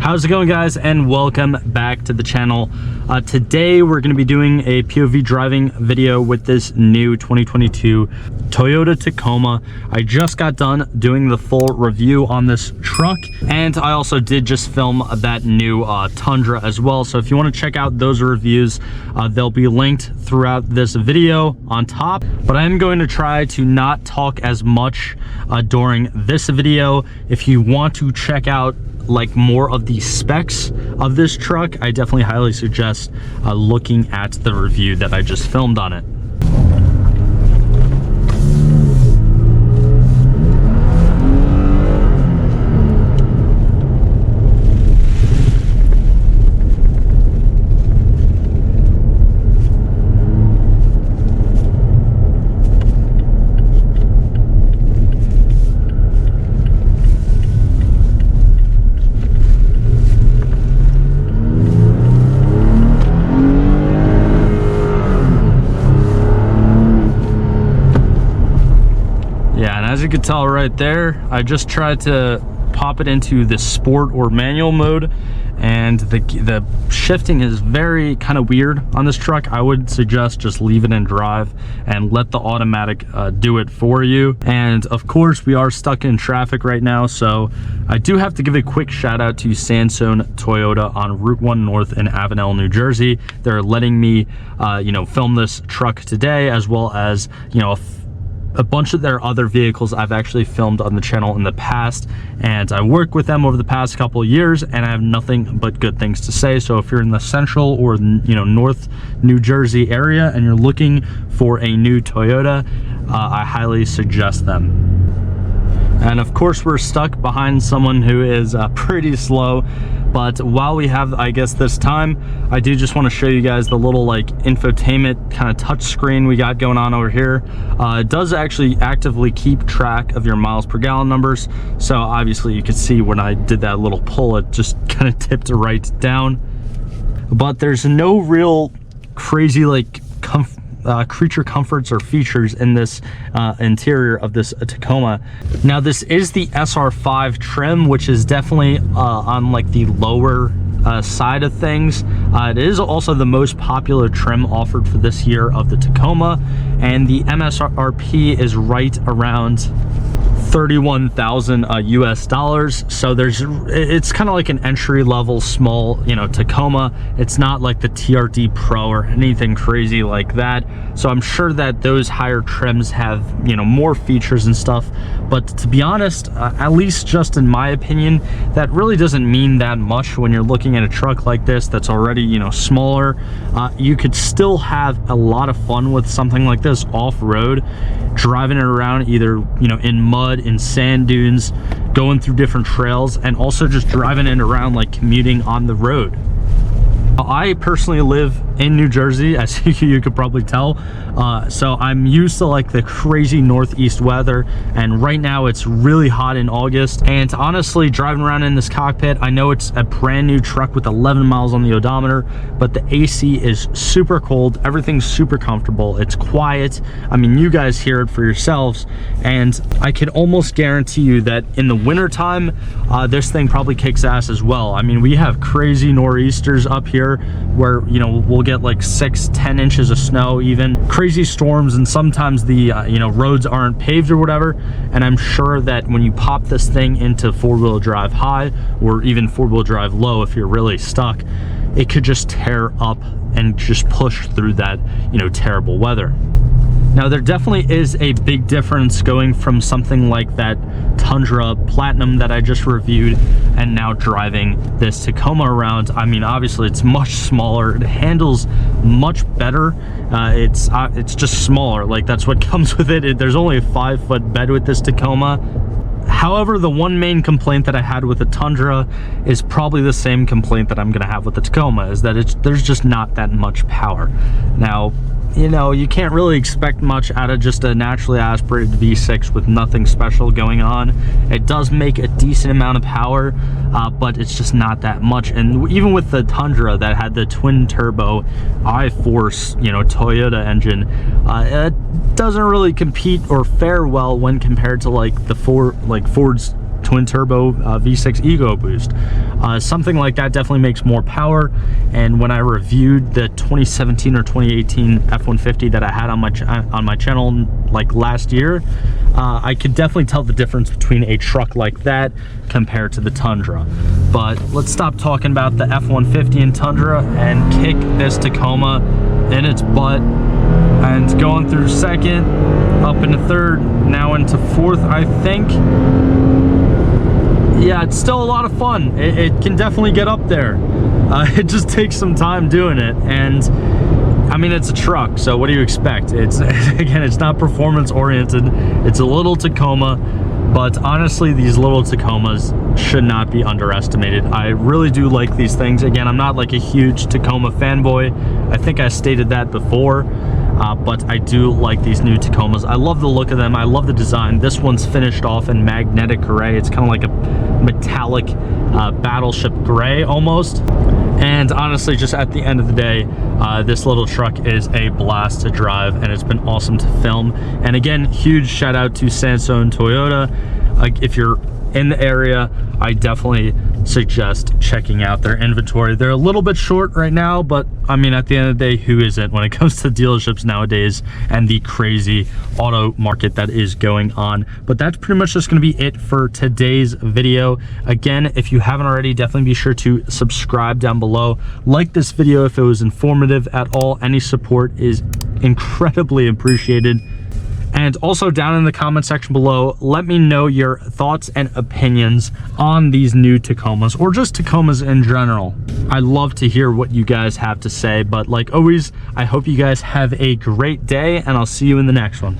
How's it going, guys, and welcome back to the channel. Today we're going to be doing a POV driving video with this new 2022 Toyota Tacoma. I just got done doing the full review on this truck, and I also did just film that new Tundra as well. So if you want to check out those reviews, they'll be linked throughout this video on top. But I am going to try to not talk as much during this video. If you want to check out like more of the specs of this truck, I definitely highly suggest looking at the review that I just filmed on it. As you can tell right there, I just tried to pop it into the sport or manual mode, and the shifting is very kind of weird on this truck. I would suggest just leave it in drive and let the automatic do it for you. And of course, we are stuck in traffic right now, so I do have to give a quick shout out to Sansone Toyota on Route 1 North in Avenel, New Jersey. They're letting me film this truck today, as well as a bunch of their other vehicles I've actually filmed on the channel in the past, and I worked with them over the past couple of years, and I have nothing but good things to say. So if you're in the central or North New Jersey area and you're looking for a new Toyota, I highly suggest them. And of course, we're stuck behind someone who is pretty slow. But while we have, I guess, this time, I do just want to show you guys the little like infotainment kind of touch screen we got going on over here. It does actually actively keep track of your miles per gallon numbers. So obviously you could see when I did that little pull, it just kind of tipped right down. But there's no real crazy like creature comforts or features in this interior of this Tacoma. Now, this is the SR5 trim, which is definitely on like the lower side of things. It is also the most popular trim offered for this year of the Tacoma, and the MSRP is right around 31,000 US dollars. So it's kind of like an entry level small Tacoma. It's not like the TRD Pro or anything crazy like that. So I'm sure that those higher trims have more features and stuff, but to be honest, at least just in my opinion, that really doesn't mean that much when you're looking at a truck like this that's already smaller. You could still have a lot of fun with something like this off-road, driving it around either in mud, in sand dunes, going through different trails, and also just driving it around like commuting on the road. I personally live in New Jersey, as you could probably tell, so I'm used to like the crazy northeast weather, and right now it's really hot in August. And honestly, driving around in this cockpit, I know it's a brand new truck with 11 miles on the odometer, but the AC is super cold, everything's super comfortable, it's quiet. I mean, you guys hear it for yourselves, and I can almost guarantee you that in the winter time, this thing probably kicks ass as well. I mean, we have crazy nor'easters up here where we'll get like 6-10 inches of snow, even crazy storms, and sometimes the roads aren't paved or whatever. And I'm sure that when you pop this thing into four-wheel drive high, or even four-wheel drive low, if you're really stuck, it could just tear up and just push through that terrible weather. Now, there definitely is a big difference going from something like that Tundra Platinum that I just reviewed and now driving this Tacoma around. I mean, obviously it's much smaller, it handles much better. It's just smaller, like that's what comes with it. There's only a 5-foot bed with this Tacoma. However, the one main complaint that I had with the Tundra is probably the same complaint that I'm gonna have with the Tacoma, is that there's just not that much power. Now, you can't really expect much out of just a naturally aspirated V6 with nothing special going on. It does make a decent amount of power, but it's just not that much. And even with the Tundra that had the twin turbo I-Force, Toyota engine, it doesn't really compete or fare well when compared to like the Ford's twin turbo V6 Ego Boost. Something like that definitely makes more power. And when I reviewed the 2017 or 2018 F-150 that I had on my channel like last year, I could definitely tell the difference between a truck like that compared to the Tundra. But let's stop talking about the F-150 and Tundra and kick this Tacoma in its butt. And going through second, up into third, now into fourth, I think. Yeah, it's still a lot of fun. It can definitely get up there. It just takes some time doing it. And I mean, it's a truck, so what do you expect? It's again, it's not performance oriented. It's a little Tacoma, but honestly, these little Tacomas should not be underestimated. I really do like these things. Again, I'm not like a huge Tacoma fanboy. I think I stated that before, but I do like these new Tacomas. I love the look of them. I love the design. This one's finished off in magnetic gray. It's kind of like a metallic battleship gray almost. And honestly, just at the end of the day, this little truck is a blast to drive, and it's been awesome to film. And again, huge shout out to Sansone Toyota. Like, if you're in the area, I definitely suggest checking out their inventory. They're a little bit short right now, but I mean, at the end of the day, who isn't when it comes to dealerships nowadays and the crazy auto market that is going on. But that's pretty much just going to be it for today's video. Again, if you haven't already, definitely be sure to subscribe down below. Like this video if it was informative at all. Any support is incredibly appreciated. And also down in the comment section below, let me know your thoughts and opinions on these new Tacomas, or just Tacomas in general. I love to hear what you guys have to say, but like always, I hope you guys have a great day, and I'll see you in the next one.